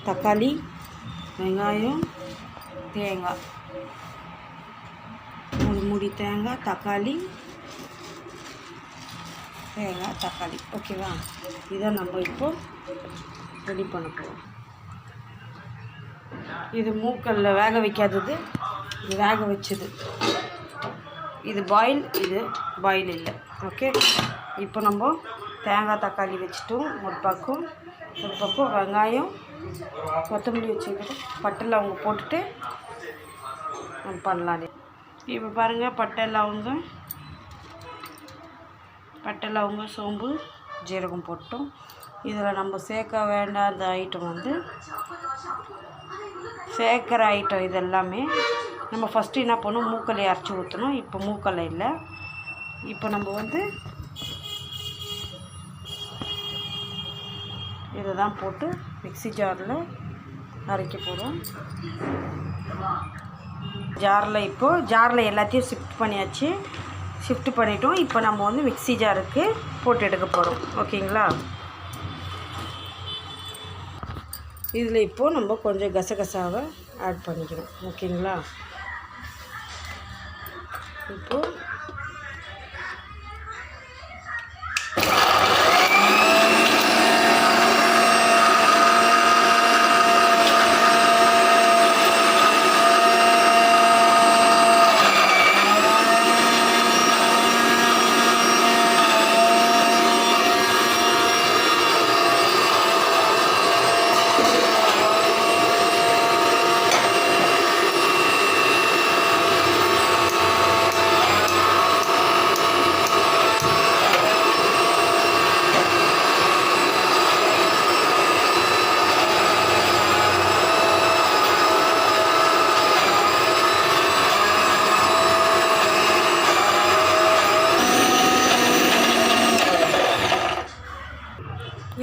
தக்காளி, வெங்காயம், தேங்காய், 3 மூடி தேங்காய், தக்காளி, தக்காளி. ஓகேவா? இதை நம்ம இப்போ ரெடி பண்ண போகிறோம். இது மூக்கல்ல வேக வைக்காதது, இது வேக வச்சது. இது பாயில், இது பாயில் இல்லை. ஓகே, இப்போ நம்ம தேங்காய் தக்காளி வச்சுட்டோம். ஒரு பக்கம் வெங்காயம், கொத்தமல்லி வச்சுக்கிட்டு பட்டை லவங்க போட்டுட்டு நம்ம பண்ணலாம். இப்போ பாருங்கள், பட்டை லவங்கம், சோம்பு, ஜீரகம் போட்டோம். இதில் நம்ம சேர்க்க வேண்டாத ஐட்டம் வந்து சேர்க்குற ஐட்டம் இது எல்லாமே நம்ம ஃபஸ்ட்டு என்ன பண்ணணும், மூக்கல்லை அரைச்சி ஊற்றணும். இப்போ மூக்கல்லை இல்லை. இப்போ நம்ம வந்து இதை தான் போட்டு மிக்ஸி ஜாரில் அரைக்க போகிறோம். ஜாரில் எல்லாத்தையும் ஷிஃப்ட் பண்ணிட்டோம். இப்போ நம்ம வந்து மிக்ஸி ஜாருக்கு போட்டு எடுக்க போகிறோம். ஓகேங்களா? இதில் இப்போது நம்ம கொஞ்சம் கசகசாவை ஆட் பண்ணிக்கிறோம். ஓகேங்களா? இப்போது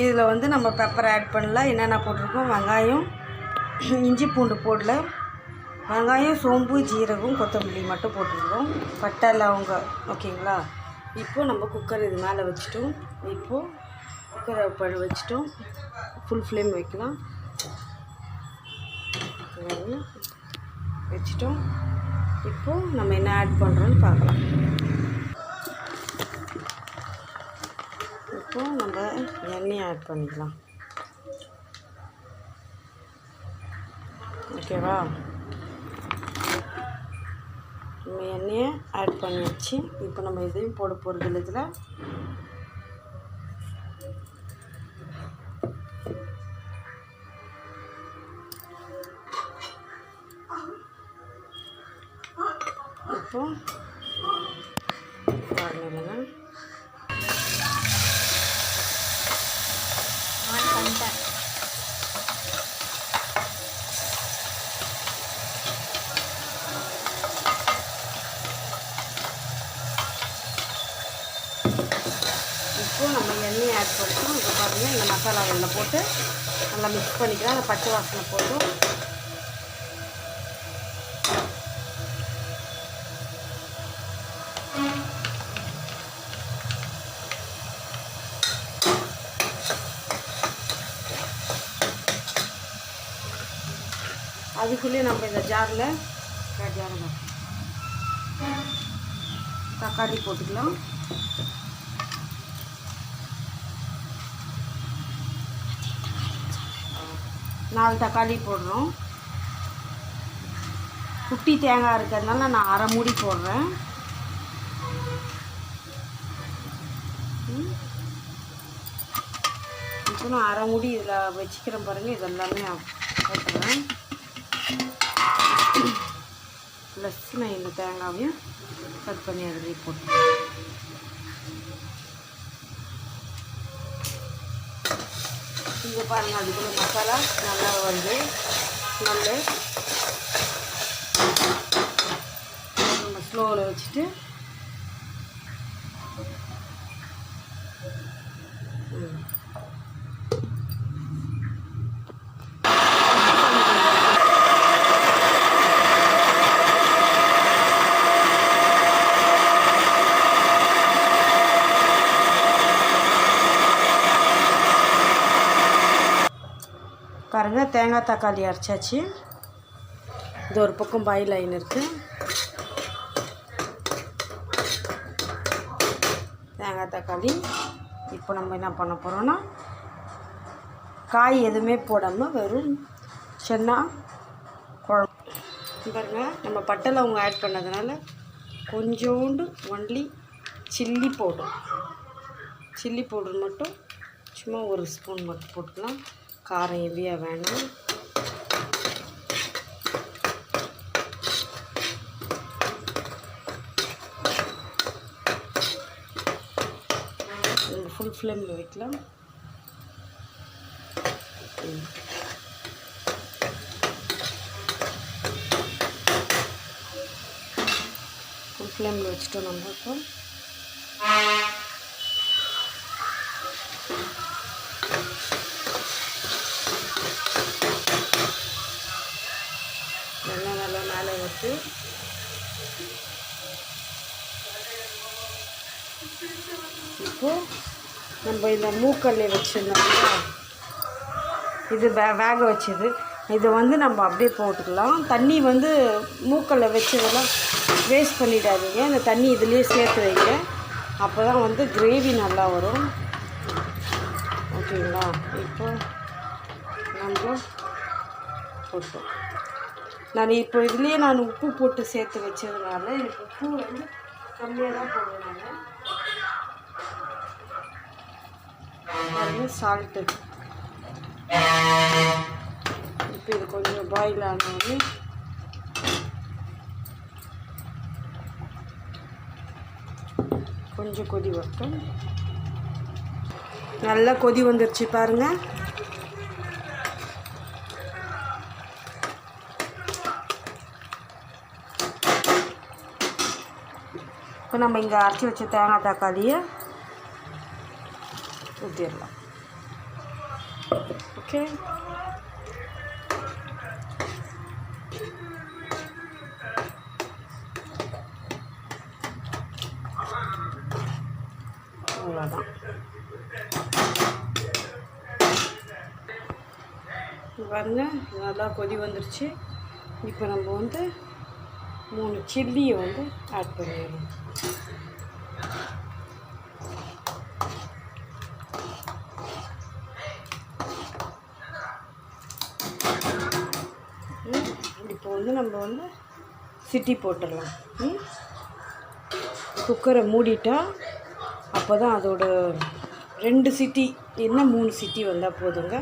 இதில் வந்து நம்ம பெப்பர் ஆட் பண்ணல. என்னென்ன போட்டிருக்கோம், வெங்காயம், இஞ்சி பூண்டு போடல, வெங்காயம், சோம்பு, ஜீரகம், கொத்தமல்லி மட்டும் போட்டுருக்கோம். பட்டை லவங்கம். ஓகேங்களா? இப்போது நம்ம குக்கர் இது மேலே வச்சுட்டோம். இப்போது குக்கரை வச்சுட்டோம். ஃபுல் ஃப்ளேம் வைக்கலாம். வச்சுட்டோம். இப்போது நம்ம என்ன ஆட் பண்ணுறோன்னு பார்க்கலாம். இப்போ நம்ம எண்ணெயை ஆட் பண்ணிக்கலாம். ஓகேவா? நம்ம எண்ணெயை ஆட் பண்ணியாச்சு. இப்போ நம்ம இதையும் போட போகிறது இல்லை. இதில் இப்போ பாருங்க, இப்போ நம்ம எண்ணெயை ஆட் பண்ணிட்டோம். இப்போ பாருங்கள், இந்த மசாலா எண்ணெய் போட்டு நல்லா மிக்ஸ் பண்ணிக்கலாம். அந்த பச்சை வாசனை போட்டு அதுக்குள்ளேயே நம்ம இந்த ஜாரில் தக்காளி போட்டுக்கலாம். நாலு தக்காளி போடுறோம். குட்டி தேங்காய் இருக்கிறதுனால நான் அரை மூடி போடுறேன். இப்போ நான் அரை மூடி இதில் வச்சுக்கிறேன். பாருங்கள், இதெல்லாமே போட்டுறேன். ப்ளஸ் நான் இந்த தேங்காவையும் கட் பண்ணி அதிலே போட்டு இங்கே பாருங்கள், அதுக்குள்ள மசாலா நல்லா வந்து நம்ம ஸ்லோவில் வச்சுட்டு பாருங்கள், தேங்காய் தக்காளி அரைச்சாச்சு. இது ஒரு பக்கம் பாயில் லைன் இருக்குது. தேங்காய் தக்காளி. இப்போ நம்ம என்ன பண்ண போகிறோன்னா, காய் எதுவுமே போடாமல் வெறும் சென்னா குழம்பு. பாருங்கள், நம்ம பட்டை லவங்கம் ஆட் பண்ணதுனால கொஞ்சோண்டு ஒன்லி சில்லி பவுடர் மட்டும் சும்மா ஒரு ஸ்பூன் மட்டும் போட்டுக்கலாம். காரம் ஹெவியாக வேணும். ஃபுல் ஃப்ளேமில் வைக்கலாம். ஃபுல் ஃப்ளேமில் வச்சுட்டோம் நம்ம. இப்போ நல்லா மேலே வச்சு இப்போது நம்ம இந்த மூக்கல்ல வச்சுருந்தோம்னா இது வேக வச்சது. இது வந்து நம்ம அப்படியே போட்டுக்கலாம். தண்ணி வந்து மூக்கல்ல வச்சதெல்லாம் வேஸ்ட் பண்ணிடாதீங்க. இந்த தண்ணி இதுலேயே சேர்த்து வைங்க. அப்போ தான் வந்து கிரேவி நல்லா வரும். ஓகேங்களா? இப்போ நம்ம போட்டோம். இப்போ இதுலேயே நான் உப்பு போட்டு சேர்த்து வச்சதுனால எனக்கு உப்பு வந்து கம்மியாக தான் போடுவேன். நான் சால்ட்டு. இப்போ இது கொஞ்சம் பாயில் ஆனோடனே கொஞ்சம் கொதி வரட்டும். நல்லா கொதி வந்துருச்சு பாருங்கள். இப்போ நம்ம இங்கே அரைச்சி வச்ச தேங்காய் தக்காளியை ஊற்றிடலாம். ஓகே, அவ்வளோதான். பாருங்க, நல்லா கொதி வந்துருச்சு. இப்போ நம்ம வந்து 3 சில்லியை வந்து ஆட் பண்ணிடணும். இப்போ வந்து நம்ம வந்து சிட்டி போட்டுடலாம். குக்கரை மூடிட்டா அப்போ தான் அதோட 2 சிட்டி என்ன 3 சிட்டி வந்தால் போதுங்க.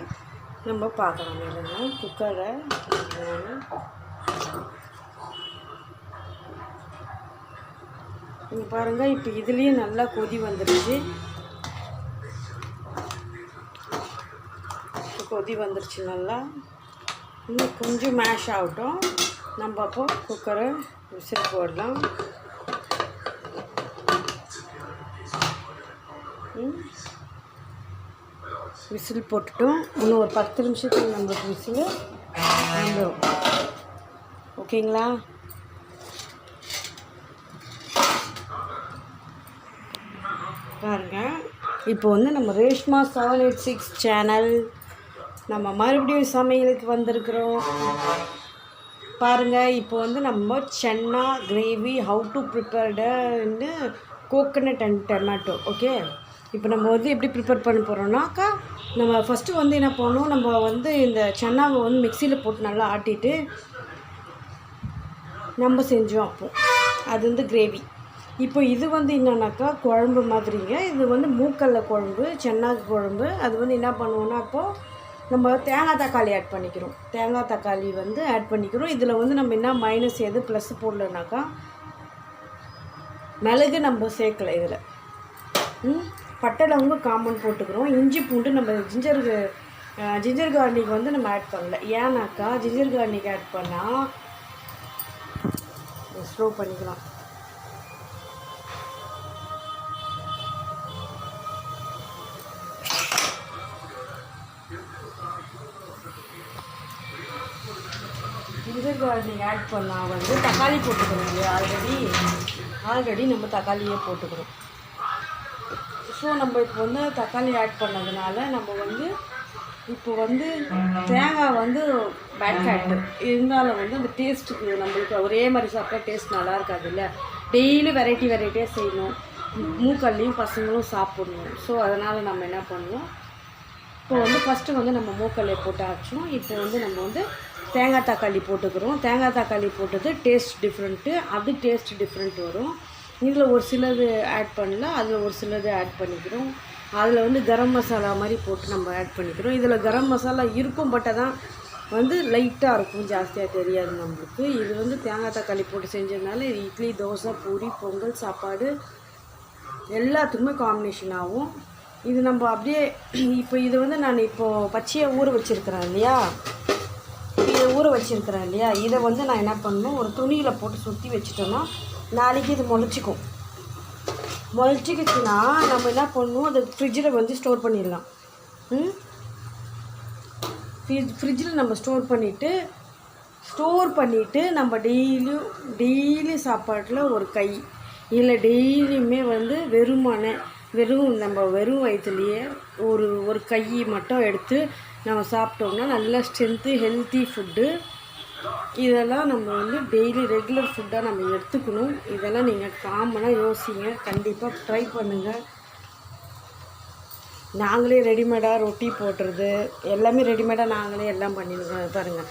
நம்ம பார்க்கலாம். இல்லைன்னா குக்கரை நீங்கள் பாருங்கள். இப்போ இதுலேயும் நல்லா கொதி வந்துடுச்சு. கொதி வந்துருச்சு நல்லா. இன்னும் கொஞ்சம் மேஷ் ஆகட்டும். நம்ம அப்போ குக்கரை விசில் போடலாம். விசில் போட்டுட்டோம். இன்னும் ஒரு 10 நிமிஷத்துக்கு நம்மளுக்கு விசில் வந்துடும். ஓகேங்களா? பாருங்க, இப்போ வந்து நம்ம ரேஷ்மா 786 சேனல் நம்ம மறுபடியும் சமையலுக்கு வந்திருக்கிறோம். பாருங்கள், இப்போ வந்து நம்ம சென்னா கிரேவி ஹவு டு ப்ரிப்பேர்டுன்னு கோகனட் அண்ட் டொமேட்டோ. ஓகே, இப்போ நம்ம வந்து எப்படி ப்ரிப்பேர் பண்ண போகிறோம்னாக்கா, நம்ம ஃபஸ்ட்டு வந்து என்ன பண்ணணும், நம்ம வந்து இந்த சென்னாவை வந்து மிக்சியில் போட்டு நல்லா ஆட்டிட்டு நம்ம செஞ்சோம். அப்போது அது வந்து கிரேவி. இப்போ இது வந்து என்னன்னாக்கா குழம்பு மாதிரிங்க. இது வந்து மூக்கல்ல குழம்பு, சென்னா குழம்பு. அது வந்து என்ன பண்ணுவோன்னா, அப்போது நம்ம தேங்காய் தக்காளி ஆட் பண்ணிக்கிறோம். தேங்காய் தக்காளி வந்து ஆட் பண்ணிக்கிறோம். இதில் வந்து நம்ம என்ன மைனஸ் எது ப்ளஸ் போடலனாக்கா, மிளகு நம்ம சேர்க்கலை. இதில் பட்டை லவங்கம் காமன் போட்டுக்கிறோம். இஞ்சி பூண்டு நம்ம ஜிஞ்சர் கார்லிக் வந்து நம்ம ஆட் பண்ணல. ஏன்னாக்கா ஜிஞ்சர் கார்லிக் ஆட் பண்ணால் ஸ்லோ பண்ணிக்கலாம். ஜிஞ்சர் கார்லிக் ஆட் பண்ணால் வந்து தக்காளி போட்டுக்கணும் இல்லையா. ஆல்ரெடி நம்ம தக்காளியே போட்டுக்கிறோம். ஸோ நம்ம இப்போ வந்து தக்காளி ஆட் பண்ணதுனால நம்ம வந்து இப்போ வந்து தேங்காய் வந்து பேட் ஃபேட்டு இருந்தாலும் வந்து அந்த டேஸ்ட்டுக்கு நம்மளுக்கு ஒரே மாதிரி சாப்பிட்டா டேஸ்ட் நல்லா இருக்காது இல்லை. டெய்லி வெரைட்டியாக செய்யணும், மூக்கல்லையும் பசங்களும் சாப்பிடணும். ஸோ அதனால் நம்ம என்ன பண்ணுவோம், இப்போ வந்து ஃபஸ்ட்டு வந்து நம்ம மூக்கல்லையை போட்டு அரைச்சோம். இப்போ வந்து நம்ம வந்து தேங்காய் தக்காளி போட்டுக்கிறோம். தேங்காய் தக்காளி போட்டது டேஸ்ட் டிஃப்ரெண்ட்டு, அது டேஸ்ட் டிஃப்ரெண்ட் வரும். இதில் ஒரு சிலது ஆட் பண்ணல, அதில் ஒரு சிலது ஆட் பண்ணிக்கிறோம். அதில் வந்து கரம் மசாலா மாதிரி போட்டு நம்ம ஆட் பண்ணிக்கிறோம். இதில் கரம் மசாலா இருக்கும், பட் அதான் வந்து லைட்டாக இருக்கும், ஜாஸ்தியாக தெரியாது நம்மளுக்கு. இது வந்து தேங்காய் தக்காளி போட்டு செஞ்சதுனால இது இட்லி, தோசை, பூரி, பொங்கல், சாப்பாடு எல்லாத்துக்குமே காம்பினேஷன் ஆகும். இது நம்ம அப்படியே இப்போ இது வந்து நான் இப்போது பச்சையாக ஊற வச்சுருக்கிறேன் இல்லையா, இதை வந்து நான் என்ன பண்ணணும், ஒரு துணியில் போட்டு சுற்றி வச்சுட்டோன்னா நாளைக்கு இது முளைச்சிக்கிச்சுன்னா நம்ம என்ன பண்ணணும், அதை ஃப்ரிட்ஜில் வந்து ஸ்டோர் பண்ணிடலாம். ஃப்ரிட்ஜில் நம்ம ஸ்டோர் பண்ணிவிட்டு நம்ம டெய்லி சாப்பாட்டில் ஒரு கை இல்லை டெய்லியுமே வந்து வெறும் வயிற்றுலையே ஒரு கை மட்டும் எடுத்து நம்ம சாப்பிட்டோம்னா நல்ல ஸ்ட்ரென்த்து, ஹெல்த்தி ஃபுட்டு. இதெல்லாம் நம்ம வந்து டெய்லி ரெகுலர் ஃபுட்டாக நம்ம எடுத்துக்கணும். இதெல்லாம் நீங்கள் காமனாக யோசிங்க, கண்டிப்பாக ட்ரை பண்ணுங்கள். நாங்களே ரெடிமேடாக ரொட்டி போட்டுறது எல்லாமே ரெடிமேடாக நாங்களே எல்லாம் பண்ணிடுறோம். பாருங்கள்,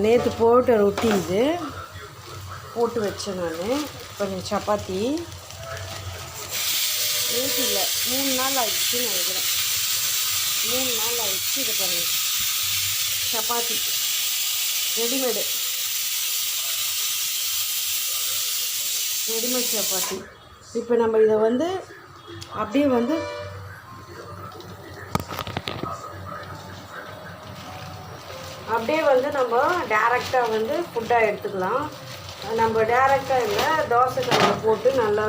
நேற்று போட்ட ரொட்டி இது போட்டு வச்சேன் நான். கொஞ்சம் சப்பாத்தி நேற்று இல்லை 3 நாள் ஆயிடுச்சுன்னு நினைக்கிறேன். 3 நாள் ஆயிடுச்சு. இதை பாருங்கள், சப்பாத்தி ரெடிமேட் சப்பாத்தி. இப்போ நம்ம இதை வந்து அப்படியே வந்து நம்ம டேரெக்டாக வந்து ஃபுட்டாக எடுத்துக்கலாம். நம்ம டேரெக்டாக இல்லை, தோசை கல்லில் போட்டு நல்லா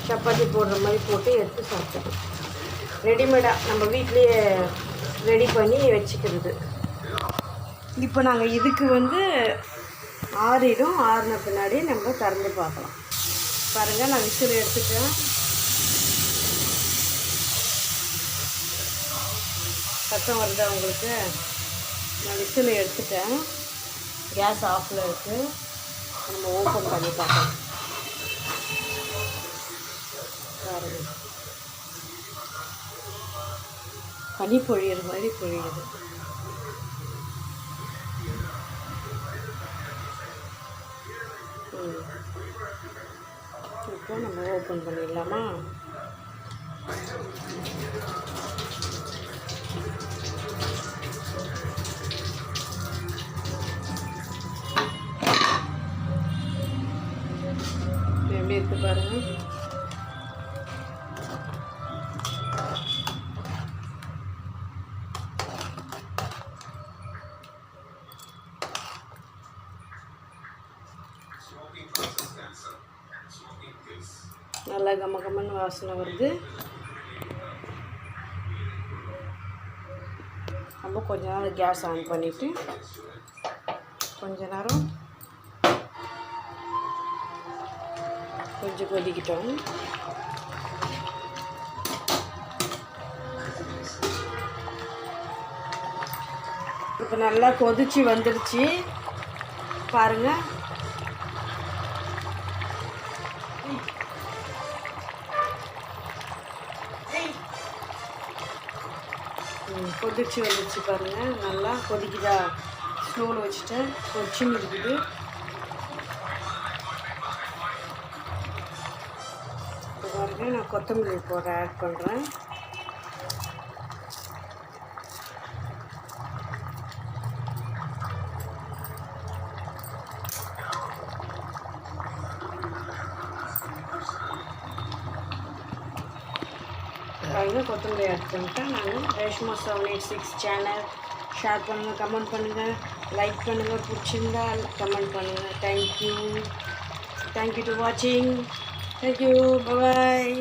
சப்பாத்தி போடுற மாதிரி போட்டு எடுத்து சாப்பிட்டோம். ரெடிமேடாக நம்ம வீட்லேயே ரெடி பண்ணி வச்சுக்கிறது. இப்போ நாங்கள் இதுக்கு வந்து ஆறின பின்னாடி நம்ம திறந்து பார்க்கலாம். பாருங்கள், நான் விசில் எடுத்துட்டேன். சத்தம் வருதா உங்களுக்கு? நான் விசில் எடுத்துட்டேன். கேஸ் ஆஃபில் இருக்குது. நம்ம ஓப்பன் பண்ணி பார்க்கலாம். பாருங்கள், பனி பொழியிற மாதிரி பொழியுது. இப்போ நம்ம ஓப்பன் பண்ணிடலாமா? எப்படி இருக்கு பாருங்க. நல்லா கமகமன்னு வாசனை வருது. நம்ம கொஞ்ச நேரம் கேஸ் ஆன் பண்ணிவிட்டு கொஞ்சம் கொதிக்கிட்டோம். இப்போ நல்லா கொதிச்சு வந்துடுச்சு பாருங்கள். கொதிச்சு வந்துடுச்சு பாருங்கள். நல்லா கொதிக்குதா? ஸ்லோவில் வச்சுட்டேன், கொதிச்சுன்னு இருக்குது. இப்போ பாருங்கள், நான் கொத்தமல்லி ஆட் பண்ணுறேன். பாருங்கள், கொத்தமல்லி ஆட் பண்ணிட்டேன். நான் ரேஷ்மா 786 சேனல் ஷேர் பண்ணுங்கள், கமெண்ட் பண்ணுங்கள், லைக் பண்ணுங்கள், பிடிச்சிருந்தா கமெண்ட் பண்ணுங்கள். தேங்க்யூ டு வாட்சிங். தேங்க்யூ, பாய்.